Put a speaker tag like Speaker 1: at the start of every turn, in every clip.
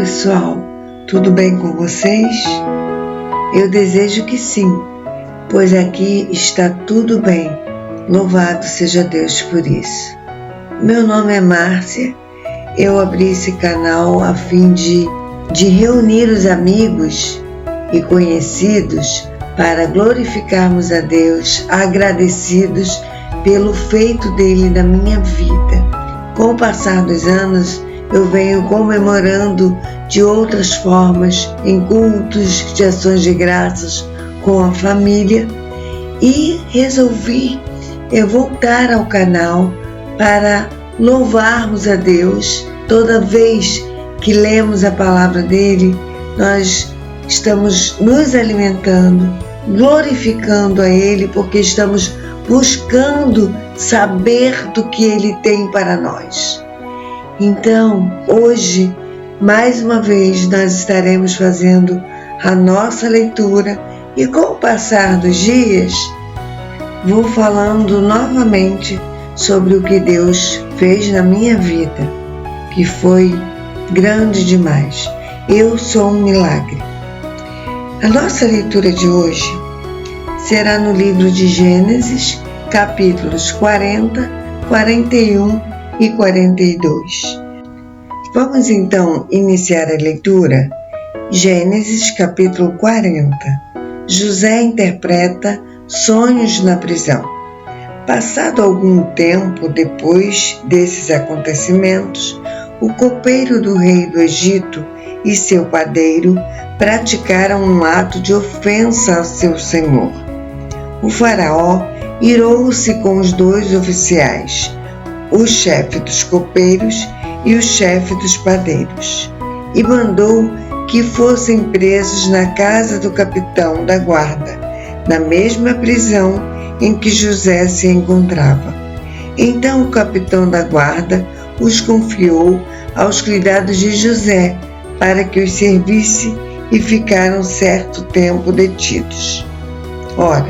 Speaker 1: pessoal, tudo bem com vocês? Eu desejo que sim, pois aqui está tudo bem. Louvado seja Deus por isso. Meu nome é Márcia, eu abri esse canal a fim de reunir os amigos e conhecidos para glorificarmos a Deus, agradecidos pelo feito dele na minha vida. Com o passar dos anos, eu venho comemorando de outras formas, em cultos de ações de graças com a família, e resolvi voltar ao canal para louvarmos a Deus. Toda vez que lemos a palavra dele, nós estamos nos alimentando, glorificando a ele, porque estamos buscando saber do que ele tem para nós. Então, hoje, mais uma vez, nós estaremos fazendo a nossa leitura e, com o passar dos dias, vou falando novamente sobre o que Deus fez na minha vida, que foi grande demais. Eu sou um milagre. A nossa leitura de hoje será no livro de Gênesis, capítulos 40, 41 e 42. Vamos então iniciar a leitura. Gênesis capítulo 40. José interpreta sonhos na prisão. Passado algum tempo depois desses acontecimentos, o copeiro do rei do Egito e seu padeiro praticaram um ato de ofensa ao seu senhor. O faraó irou-se com os dois oficiais, o chefe dos copeiros e o chefe dos padeiros, e mandou que fossem presos na casa do capitão da guarda, na mesma prisão em que José se encontrava. Então o capitão da guarda os confiou aos cuidados de José para que os servisse, e ficaram certo tempo detidos. Ora,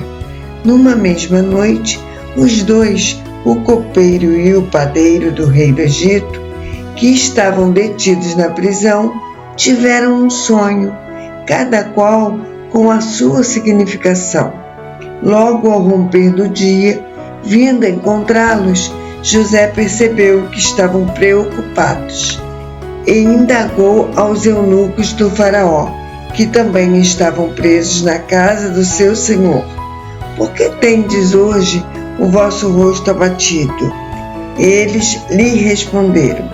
Speaker 1: numa mesma noite, os dois, o copeiro e o padeiro do rei do Egito, que estavam detidos na prisão, tiveram um sonho, cada qual com a sua significação. Logo ao romper do dia, vindo a encontrá-los, José percebeu que estavam preocupados e indagou aos eunucos do faraó, que também estavam presos na casa do seu senhor: por que tendes hoje o vosso rosto abatido? Eles lhe responderam: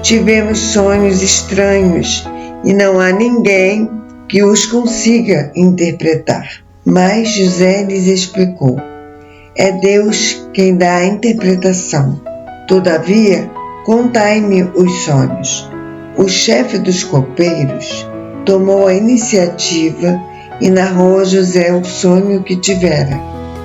Speaker 1: tivemos sonhos estranhos e não há ninguém que os consiga interpretar. Mas José lhes explicou: é Deus quem dá a interpretação. Todavia, contai-me os sonhos. O chefe dos copeiros tomou a iniciativa e narrou a José o sonho que tivera.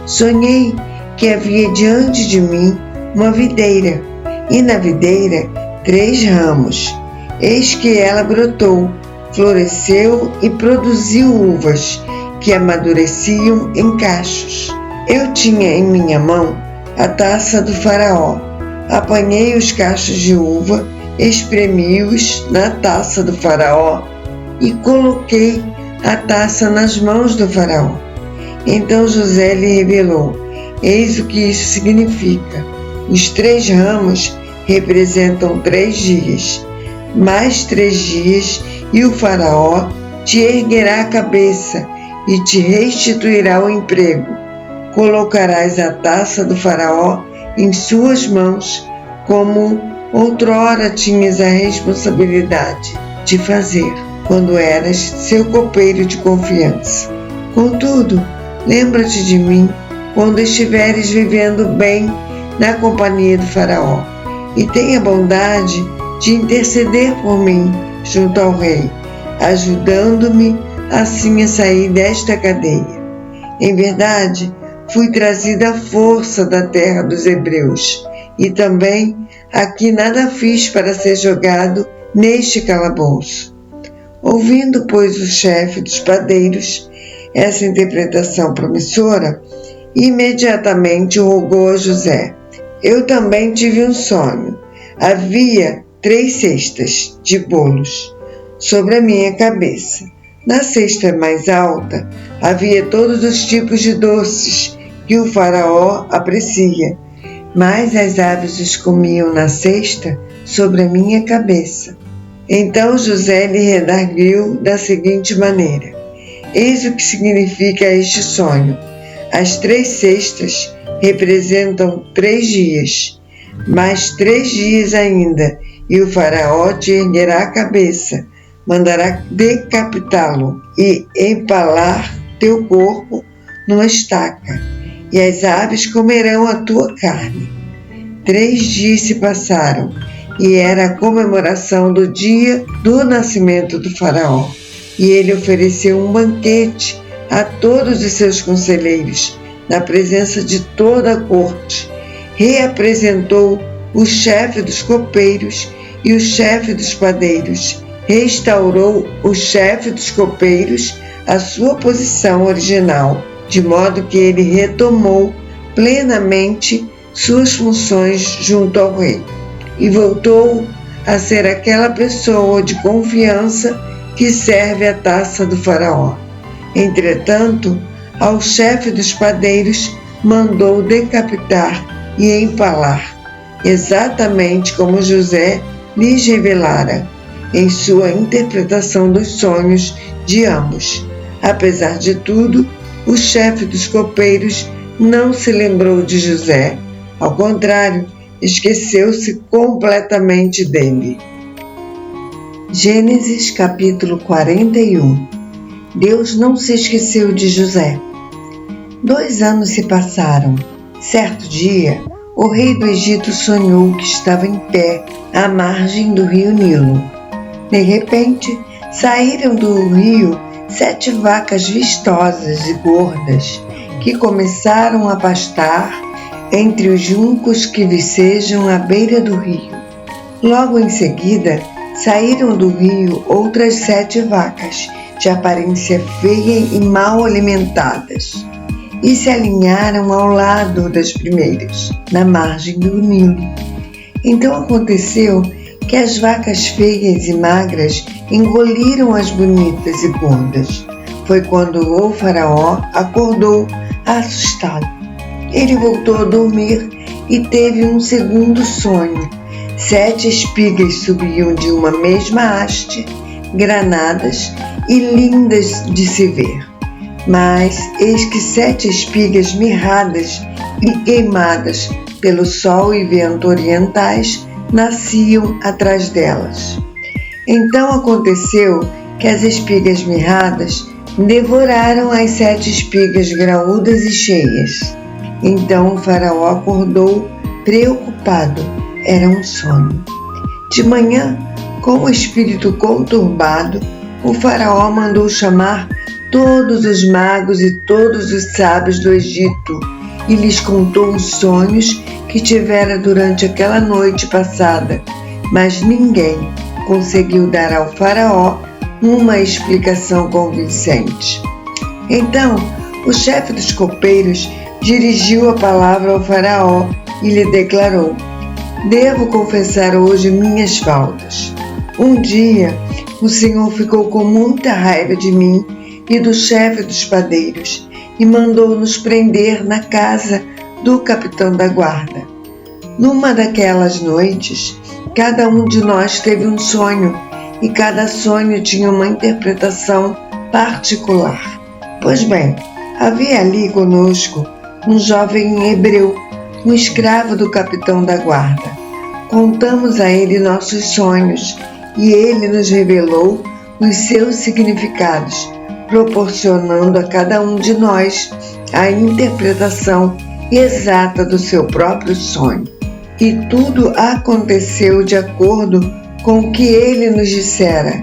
Speaker 1: Sonhei que havia diante de mim uma videira, e na videira 3 ramos. Eis que ela brotou, floresceu e produziu uvas, que amadureciam em cachos. Eu tinha em minha mão a taça do faraó. Apanhei os cachos de uva, espremi-os na taça do faraó e coloquei a taça nas mãos do faraó. Então José lhe revelou: eis o que isso significa. Os 3 ramos representam 3 dias, mais 3 dias, e o faraó te erguerá a cabeça e te restituirá o emprego. Colocarás a taça do faraó em suas mãos, como outrora tinhas a responsabilidade de fazer, quando eras seu copeiro de confiança. Contudo, lembra-te de mim quando estiveres vivendo bem na companhia do faraó, e tenha bondade de interceder por mim junto ao rei, ajudando-me assim a sair desta cadeia. Em verdade, fui trazida à força da terra dos hebreus, e também aqui nada fiz para ser jogado neste calabouço. Ouvindo, pois, o chefe dos padeiros essa interpretação promissora, imediatamente rogou a José: eu também tive um sonho. Havia 3 cestas de bolos. sobre a minha cabeça. Na cesta mais alta havia todos os tipos de doces que o faraó aprecia, mas as aves os comiam na cesta sobre a minha cabeça. Então José lhe redarguiu da seguinte maneira: eis o que significa este sonho. As 3 cestas representam 3 dias, mais 3 dias ainda, e o faraó te erguerá a cabeça, mandará decapitá-lo e empalar teu corpo numa estaca, e as aves comerão a tua carne. 3 dias se passaram, e era a comemoração do dia do nascimento do faraó. E ele ofereceu um banquete a todos os seus conselheiros, na presença de toda a corte. Reapresentou o chefe dos copeiros e o chefe dos padeiros. Restaurou o chefe dos copeiros à sua posição original, de modo que ele retomou plenamente suas funções junto ao rei, e voltou a ser aquela pessoa de confiança que serve a taça do faraó. Entretanto, ao chefe dos padeiros mandou decapitar e empalar, exatamente como José lhes revelara em sua interpretação dos sonhos de ambos. Apesar de tudo, o chefe dos copeiros não se lembrou de José. Ao contrário, esqueceu-se completamente dele. Gênesis capítulo 41. Deus não se esqueceu de José. 2 anos se passaram. Certo dia, o rei do Egito sonhou que estava em pé à margem do rio Nilo. De repente, saíram do rio 7 vacas vistosas e gordas, que começaram a pastar entre os juncos que vicejam à beira do rio. Logo em seguida, saíram do rio outras 7 vacas, de aparência feia e mal alimentadas, e se alinharam ao lado das primeiras, na margem do Nilo. Então aconteceu que as vacas feias e magras engoliram as bonitas e gordas. Foi quando o faraó acordou assustado. Ele voltou a dormir e teve um segundo sonho. 7 espigas subiam de uma mesma haste, granadas e lindas de se ver. Mas eis que 7 espigas mirradas e queimadas pelo sol e vento orientais nasciam atrás delas. Então aconteceu que as espigas mirradas devoraram as 7 espigas graúdas e cheias. Então o faraó acordou preocupado. Era um sonho. De manhã, com o espírito conturbado, o faraó mandou chamar todos os magos e todos os sábios do Egito e lhes contou os sonhos que tivera durante aquela noite passada, mas ninguém conseguiu dar ao faraó uma explicação convincente. Então, o chefe dos copeiros dirigiu a palavra ao faraó e lhe declarou: devo confessar hoje minhas faltas. Um dia, o Senhor ficou com muita raiva de mim e do chefe dos padeiros e mandou-nos prender na casa do capitão da guarda. Numa daquelas noites, cada um de nós teve um sonho e cada sonho tinha uma interpretação particular. Pois bem, havia ali conosco um jovem hebreu, um escravo do capitão da guarda. Contamos a ele nossos sonhos e ele nos revelou os seus significados, proporcionando a cada um de nós a interpretação exata do seu próprio sonho. E tudo aconteceu de acordo com o que ele nos dissera.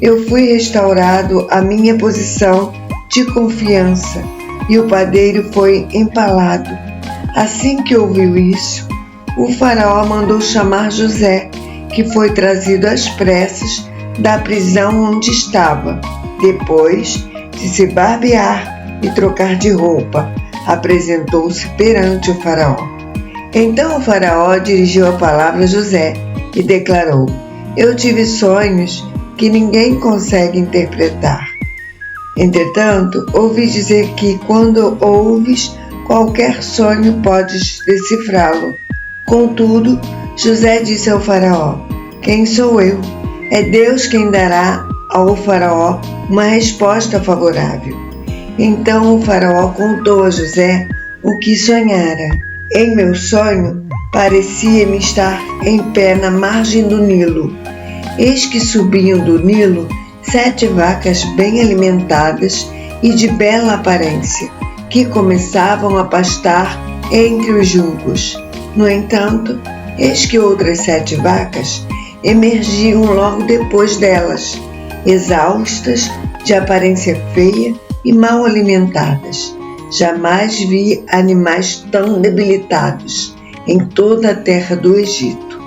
Speaker 1: Eu fui restaurado à minha posição de confiança e o padeiro foi empalado. Assim que ouviu isso, o faraó mandou chamar José, que foi trazido às pressas da prisão onde estava. Depois de se barbear e trocar de roupa, apresentou-se perante o faraó. Então o faraó dirigiu a palavra a José e declarou: eu tive sonhos que ninguém consegue interpretar. Entretanto, ouvi dizer que quando ouves qualquer sonho podes decifrá-lo. Contudo, José disse ao faraó: quem sou eu? É Deus quem dará ao faraó uma resposta favorável. Então o faraó contou a José o que sonhara. Em meu sonho, parecia-me estar em pé na margem do Nilo. Eis que subiam do Nilo 7 vacas bem alimentadas e de bela aparência, que começavam a pastar entre os juncos. No entanto, eis que outras 7 vacas emergiam logo depois delas, exaustas, de aparência feia e mal alimentadas. Jamais vi animais tão debilitados em toda a terra do Egito.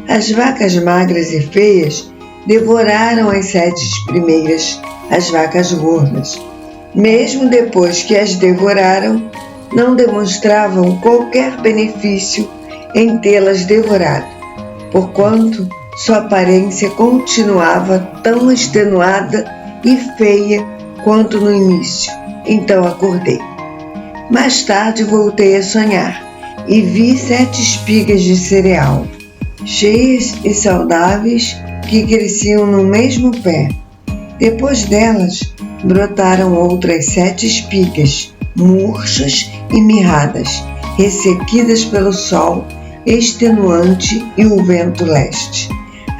Speaker 1: As vacas magras e feias devoraram as 7 primeiras, as vacas gordas. Mesmo depois que as devoraram, não demonstravam qualquer benefício em tê-las devorado, porquanto sua aparência continuava tão extenuada e feia quanto no início. Então acordei. Mais tarde voltei a sonhar e vi 7 espigas de cereal, cheias e saudáveis, que cresciam no mesmo pé. Depois delas, brotaram outras 7 espigas, murchas e mirradas, ressequidas pelo sol extenuante e o vento leste.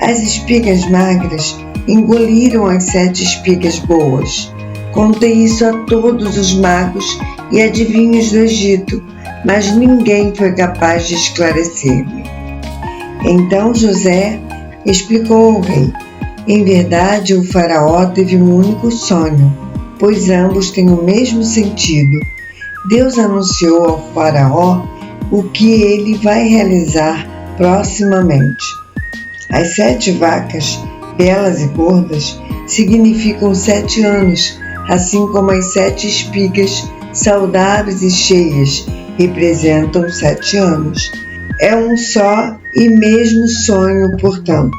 Speaker 1: As espigas magras engoliram as 7 espigas boas. Contei isso a todos os magos e adivinhos do Egito, mas ninguém foi capaz de esclarecer-me. Então José explicou ao rei: em verdade, o faraó teve um único sonho, pois ambos têm o mesmo sentido. Deus anunciou ao faraó o que ele vai realizar proximamente. As 7 vacas, belas e gordas, significam 7 anos, assim como as 7 espigas, saudáveis e cheias, representam 7 anos. É um só e mesmo sonho, portanto.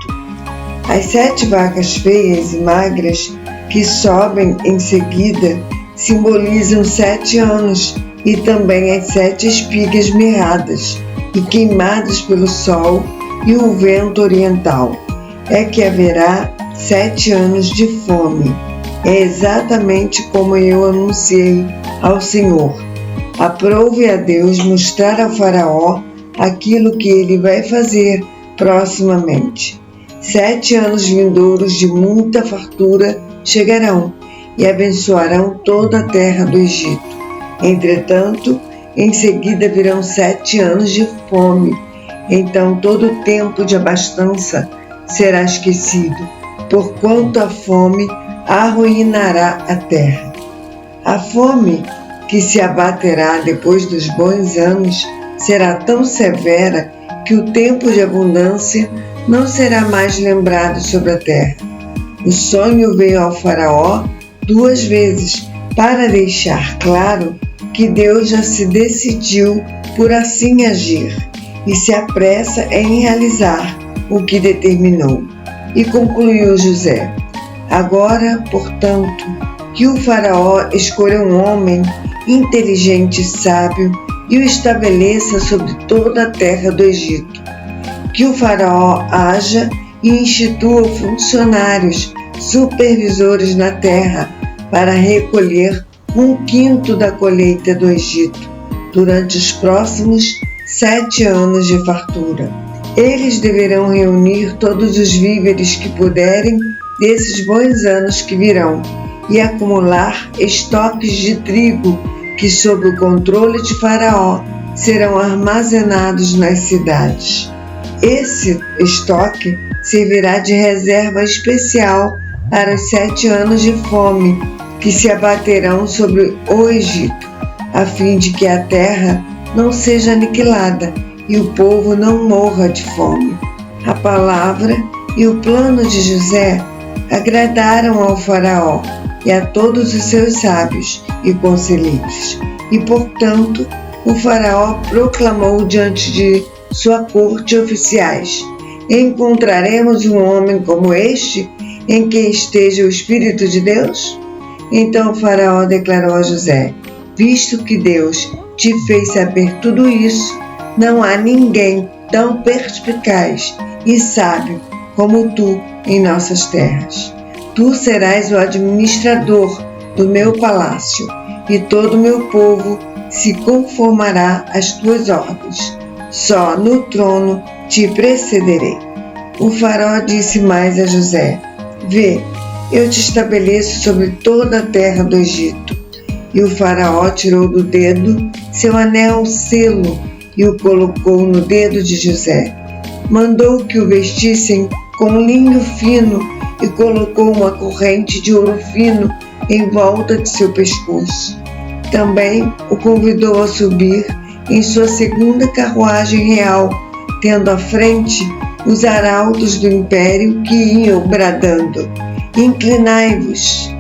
Speaker 1: As 7 vacas feias e magras que sobem em seguida simbolizam 7 anos, e também as 7 espigas mirradas e queimadas pelo sol e o vento oriental. É que haverá 7 anos de fome. É exatamente como eu anunciei ao Senhor. Aprove a Deus mostrar ao faraó aquilo que ele vai fazer proximamente. 7 anos vindouros de muita fartura chegarão e abençoarão toda a terra do Egito. Entretanto, em seguida virão 7 anos de fome. Então todo o tempo de abastança será esquecido, porquanto a fome arruinará a terra. A fome que se abaterá depois dos bons anos será tão severa que o tempo de abundância não será mais lembrado sobre a terra. O sonho veio ao faraó 2 vezes para deixar claro que Deus já se decidiu por assim agir e se apressa em realizar o que determinou. E concluiu José: agora, portanto, que o faraó escolha um homem inteligente e sábio e o estabeleça sobre toda a terra do Egito. Que o faraó haja e institua funcionários supervisores na terra para recolher 1/5 da colheita do Egito durante os próximos 7 anos de fartura. Eles deverão reunir todos os víveres que puderem desses bons anos que virão e acumular estoques de trigo que, sob o controle de Faraó, serão armazenados nas cidades. Esse estoque servirá de reserva especial para os 7 anos de fome que se abaterão sobre o Egito, a fim de que a terra não seja aniquilada e o povo não morra de fome. A palavra e o plano de José agradaram ao faraó e a todos os seus sábios e conselheiros, e, portanto, o faraó proclamou diante de sua corte oficiais: encontraremos um homem como este em que esteja o Espírito de Deus? Então o faraó declarou a José: visto que Deus te fez saber tudo isso, não há ninguém tão perspicaz e sábio como tu em nossas terras. Tu serás o administrador do meu palácio, e todo o meu povo se conformará às tuas ordens. Só no trono te precederei. O faraó disse mais a José: vê, eu te estabeleço sobre toda a terra do Egito. E o faraó tirou do dedo seu anel selo e o colocou no dedo de José. Mandou que o vestissem com linho fino e colocou uma corrente de ouro fino em volta de seu pescoço. Também o convidou a subir em sua segunda carruagem real, tendo à frente os arautos do império que iam bradando: inclinai-vos.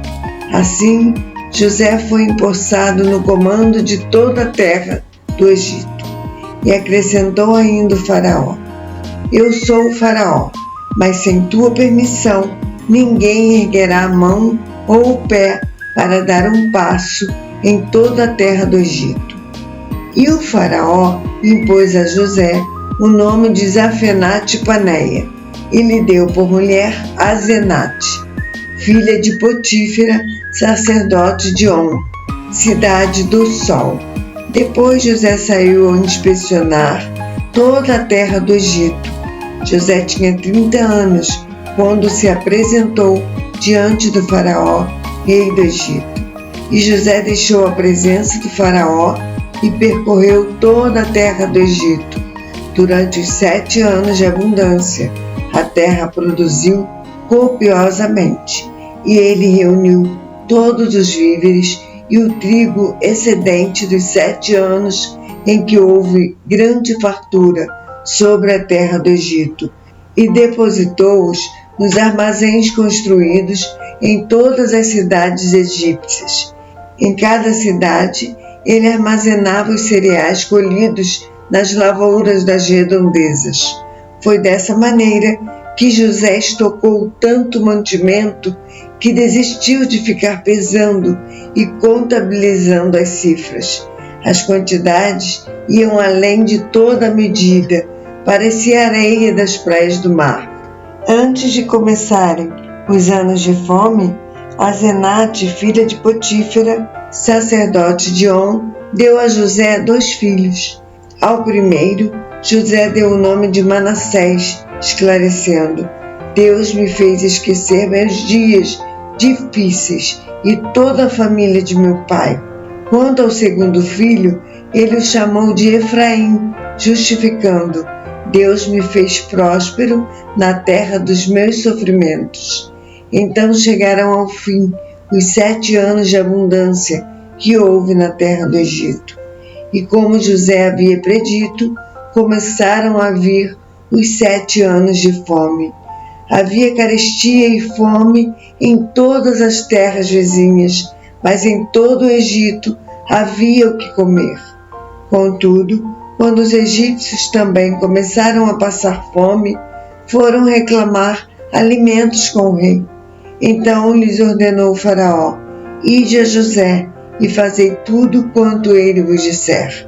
Speaker 1: Assim, José foi empossado no comando de toda a terra do Egito. E acrescentou ainda o faraó: eu sou o faraó, mas sem tua permissão ninguém erguerá a mão ou o pé para dar um passo em toda a terra do Egito. E o faraó impôs a José o nome de Zafenate-Paneia e lhe deu por mulher Asenate, filha de Potífera, sacerdote de On, cidade do Sol. Depois José saiu a inspecionar toda a terra do Egito. José tinha 30 anos quando se apresentou diante do faraó, rei do Egito. E José deixou a presença do faraó e percorreu toda a terra do Egito. Durante os 7 anos de abundância, a terra produziu copiosamente, e ele reuniu todos os víveres e o trigo excedente dos 7 anos em que houve grande fartura sobre a terra do Egito, e depositou-os nos armazéns construídos em todas as cidades egípcias. Em cada cidade, ele armazenava os cereais colhidos nas lavouras das redondezas. Foi dessa maneira que José estocou tanto mantimento que desistiu de ficar pesando e contabilizando as cifras. As quantidades iam além de toda a medida, parecia areia das praias do mar. Antes de começarem os anos de fome, Asenate, filha de Potífera, sacerdote de On, deu a José 2 filhos. Ao primeiro, José deu o nome de Manassés, esclarecendo: Deus me fez esquecer meus dias difíceis e toda a família de meu pai. Quanto ao segundo filho, ele o chamou de Efraim, justificando: Deus me fez próspero na terra dos meus sofrimentos. Então chegaram ao fim os 7 anos de abundância que houve na terra do Egito. E como José havia predito, começaram a vir os 7 anos de fome. Havia carestia e fome em todas as terras vizinhas, mas em todo o Egito havia o que comer. Contudo, quando os egípcios também começaram a passar fome, foram reclamar alimentos com o rei. Então lhes ordenou o faraó: ide a José e fazei tudo quanto ele vos disser.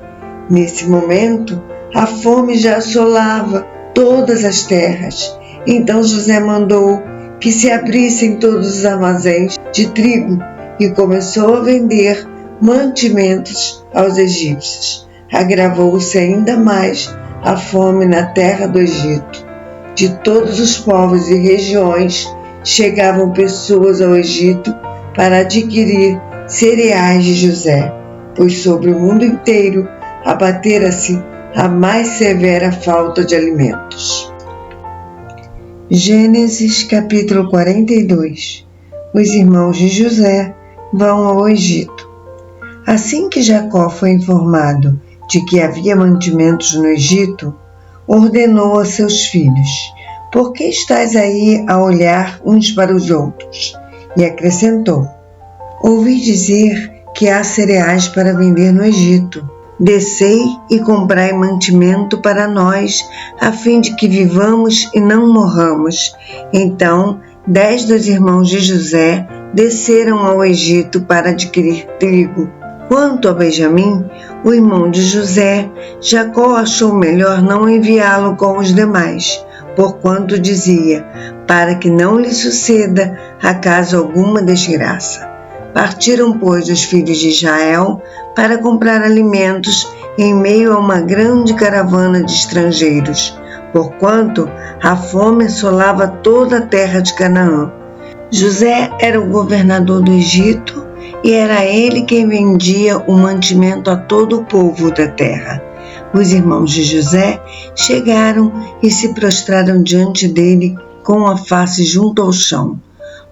Speaker 1: Nesse momento, a fome já assolava todas as terras. Então José mandou que se abrissem todos os armazéns de trigo e começou a vender mantimentos aos egípcios. Agravou-se ainda mais a fome na terra do Egito. De todos os povos e regiões chegavam pessoas ao Egito para adquirir cereais de José, pois sobre o mundo inteiro abatera-se a mais severa falta de alimentos. Gênesis capítulo 42. Os irmãos de José vão ao Egito. Assim que Jacó foi informado de que havia mantimentos no Egito, ordenou a seus filhos: por que estáis aí a olhar uns para os outros? E acrescentou: ouvi dizer que há cereais para vender no Egito. Descei e comprai mantimento para nós, a fim de que vivamos e não morramos. Então 10 dos irmãos de José desceram ao Egito para adquirir trigo. Quanto a Benjamim, o irmão de José, Jacó achou melhor não enviá-lo com os demais, porquanto dizia, para que não lhe suceda acaso alguma desgraça. Partiram, pois, os filhos de Israel para comprar alimentos em meio a uma grande caravana de estrangeiros, porquanto a fome assolava toda a terra de Canaã. José era o governador do Egito e era ele quem vendia o mantimento a todo o povo da terra. Os irmãos de José chegaram e se prostraram diante dele com a face junto ao chão.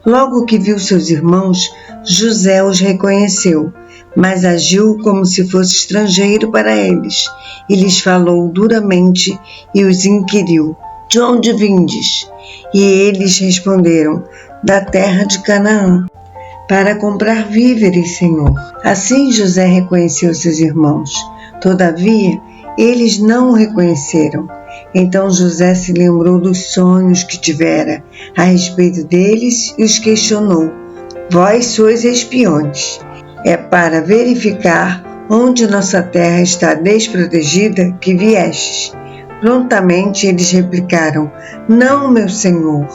Speaker 1: Logo que viu seus irmãos, José os reconheceu, mas agiu como se fosse estrangeiro para eles, e lhes falou duramente e os inquiriu: de onde vindes? E eles responderam: da terra de Canaã, para comprar víveres, Senhor. Assim José reconheceu seus irmãos. Todavia, eles não o reconheceram. Então José se lembrou dos sonhos que tivera a respeito deles e os questionou: vós sois espiões. É para verificar onde nossa terra está desprotegida que viestes. Prontamente eles replicaram: não, meu senhor.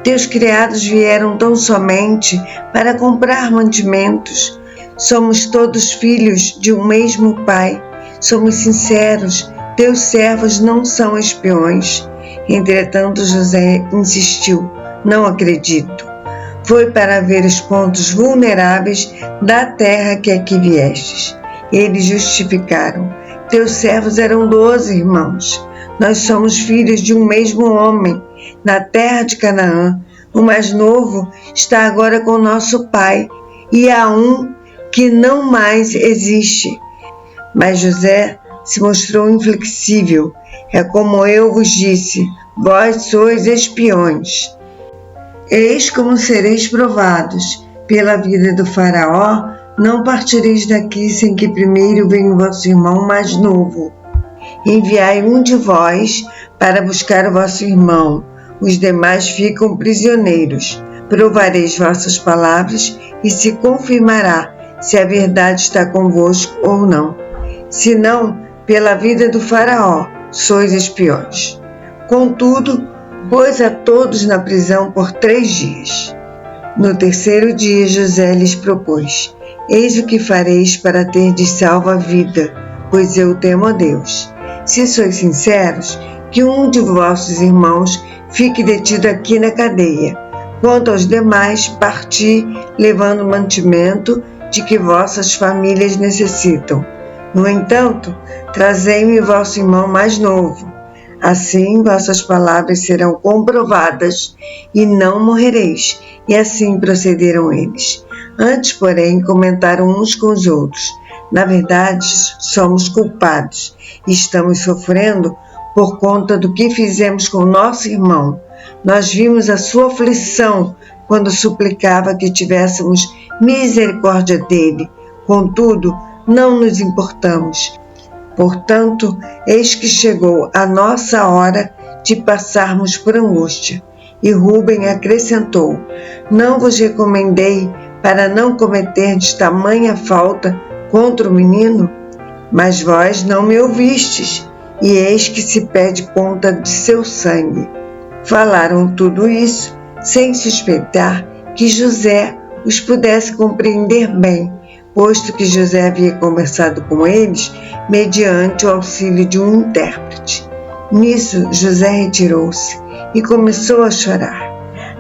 Speaker 1: Teus criados vieram tão somente para comprar mantimentos. Somos todos filhos de um mesmo pai. Somos sinceros. Teus servos não são espiões. Entretanto, José insistiu: não acredito. Foi para ver os pontos vulneráveis da terra que aqui viestes. Eles justificaram: teus servos eram 12 irmãos. Nós somos filhos de um mesmo homem, na terra de Canaã. O mais novo está agora com nosso pai, e há um que não mais existe. Mas José se mostrou inflexível. É como eu vos disse, vós sois espiões. Eis como sereis provados. Pela vida do faraó, não partireis daqui sem que primeiro venha o vosso irmão mais novo. Enviai um de vós para buscar o vosso irmão. Os demais ficam prisioneiros. Provareis vossas palavras e se confirmará se a verdade está convosco ou não. Se não, pela vida do faraó, sois espiões. Contudo, pôs a todos na prisão por 3 dias. No terceiro dia, José lhes propôs: eis o que fareis para terdes salva a vida, pois eu temo a Deus. Se sois sinceros, que um de vossos irmãos fique detido aqui na cadeia. Quanto aos demais, parti, levando o mantimento de que vossas famílias necessitam. No entanto, trazei-me vosso irmão mais novo. Assim vossas palavras serão comprovadas e não morrereis. E assim procederam eles. Antes, porém, comentaram uns com os outros: na verdade, somos culpados e estamos sofrendo por conta do que fizemos com nosso irmão. Nós vimos a sua aflição quando suplicava que tivéssemos misericórdia dele. Contudo, não nos importamos. Portanto, eis que chegou a nossa hora de passarmos por angústia. E Rúben acrescentou: não vos recomendei para não cometerdes tamanha falta contra o menino? Mas vós não me ouvistes, e eis que se pede conta de seu sangue. Falaram tudo isso sem suspeitar que José os pudesse compreender bem, posto que José havia conversado com eles mediante o auxílio de um intérprete. Nisso, José retirou-se e começou a chorar.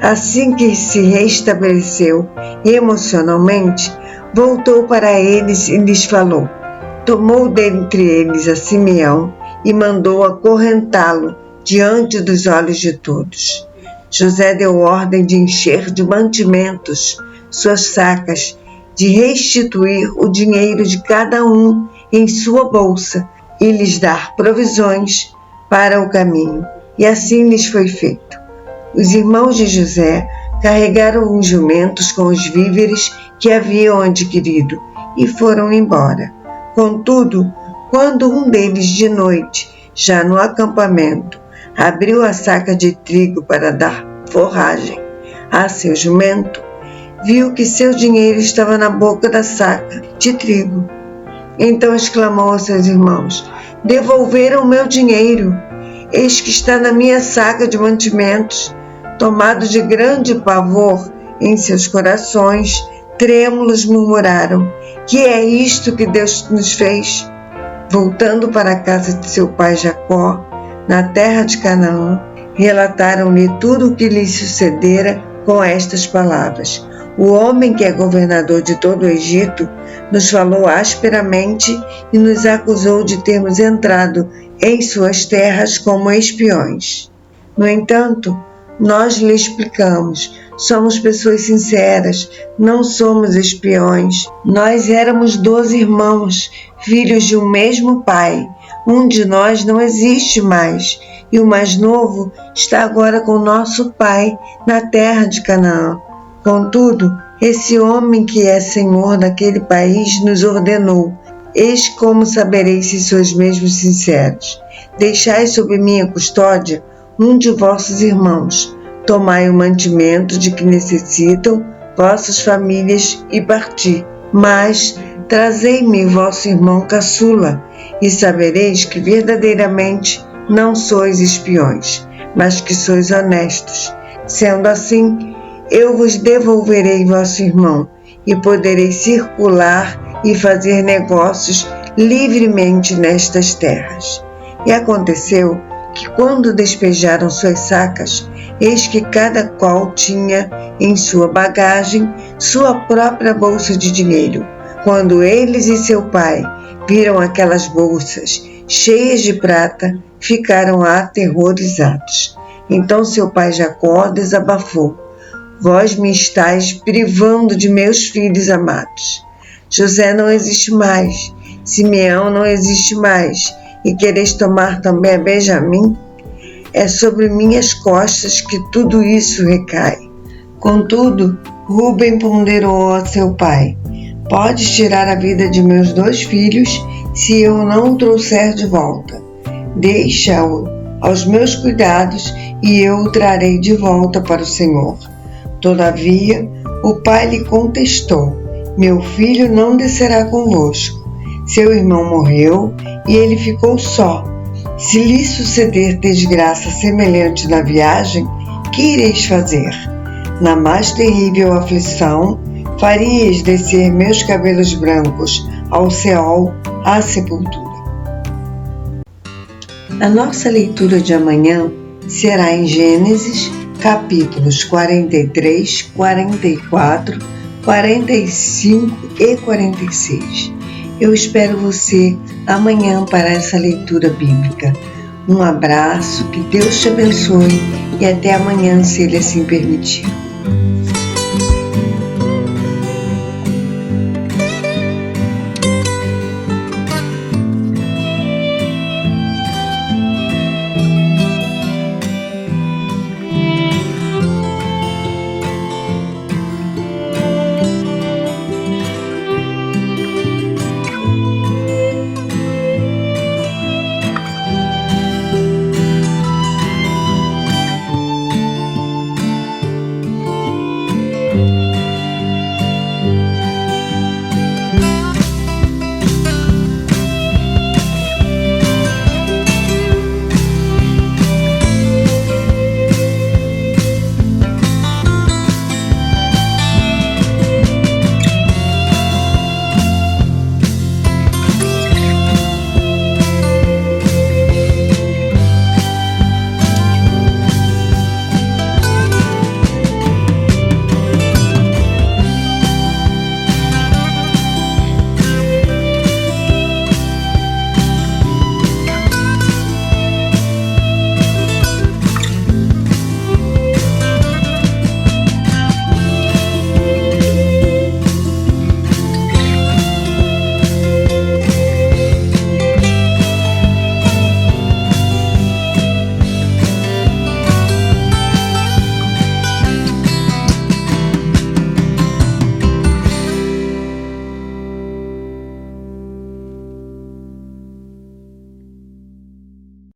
Speaker 1: Assim que se restabeleceu emocionalmente, voltou para eles e lhes falou. Tomou dentre eles a Simeão e mandou acorrentá-lo diante dos olhos de todos. José deu ordem de encher de mantimentos suas sacas, de restituir o dinheiro de cada um em sua bolsa e lhes dar provisões para o caminho. E assim lhes foi feito. Os irmãos de José carregaram os jumentos com os víveres que haviam adquirido e foram embora. Contudo, quando um deles de noite, já no acampamento, abriu a saca de trigo para dar forragem a seu jumento, viu que seu dinheiro estava na boca da saca de trigo. Então exclamou aos seus irmãos: devolveram o meu dinheiro, eis que está na minha saca de mantimentos. Tomado de grande pavor em seus corações, trêmulos murmuraram: que é isto que Deus nos fez? Voltando para a casa de seu pai Jacó, na terra de Canaã, relataram-lhe tudo o que lhe sucedera com estas palavras: o homem que é governador de todo o Egito nos falou asperamente e nos acusou de termos entrado em suas terras como espiões. No entanto, nós lhe explicamos: somos pessoas sinceras, não somos espiões. Nós éramos 12 irmãos, filhos de um mesmo pai. Um de nós não existe mais, e o mais novo está agora com nosso pai na terra de Canaã. Contudo, esse homem que é senhor daquele país nos ordenou: eis como sabereis se sois mesmo sinceros. Deixai sob minha custódia um de vossos irmãos, tomai o mantimento de que necessitam vossas famílias e parti. Mas trazei-me vosso irmão caçula, e sabereis que verdadeiramente não sois espiões, mas que sois honestos. Sendo assim, eu vos devolverei vosso irmão, e podereis circular e fazer negócios livremente nestas terras. E aconteceu que, quando despejaram suas sacas, eis que cada qual tinha em sua bagagem sua própria bolsa de dinheiro. Quando eles e seu pai viram aquelas bolsas cheias de prata, ficaram aterrorizados. Então seu pai Jacó desabafou: vós me estáis privando de meus filhos amados. José não existe mais, Simeão não existe mais, e quereis tomar também a Benjamim? É sobre minhas costas que tudo isso recai. Contudo, Rúben ponderou a seu pai: podes tirar a vida de meus 2 filhos se eu não o trouxer de volta. Deixa-o aos meus cuidados e eu o trarei de volta para o Senhor. Todavia, o pai lhe contestou: meu filho não descerá convosco. Seu irmão morreu e ele ficou só. Se lhe suceder desgraça semelhante na viagem, que ireis fazer? Na mais terrível aflição, farias descer meus cabelos brancos ao Seol, à sepultura. A nossa leitura de amanhã será em Gênesis, capítulos 43, 44, 45 e 46. Eu espero você amanhã para essa leitura bíblica. Um abraço, que Deus te abençoe e até amanhã, se Ele assim permitir.